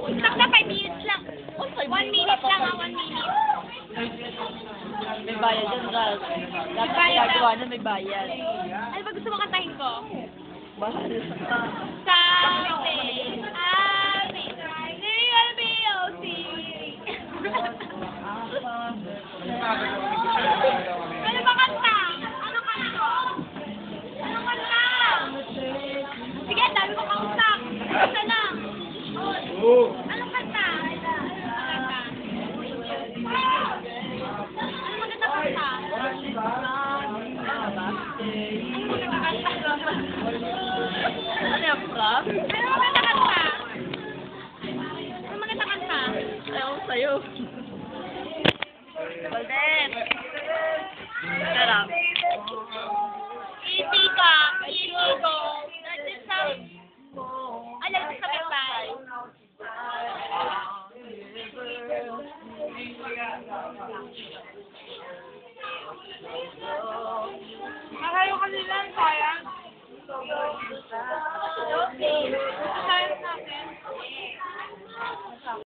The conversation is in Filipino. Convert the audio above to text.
Sakta 5 minutes lang. 1 minute lang, 1 minute. May bayad yan, Raz. Dapat bayad ginagawa na may bayad. Ano ba gusto mo kantahin ko? Basta sa Someday, I'll be OC. Ano ba kanta? Ano kanta? Ano kanta? Sige, dami ko kausap. Isa lang. Anong kanta? Ano maganda kanta? Ano yung prop? Ano maganda kanta? Ano maganda kanta? Ayaw ko sa'yo.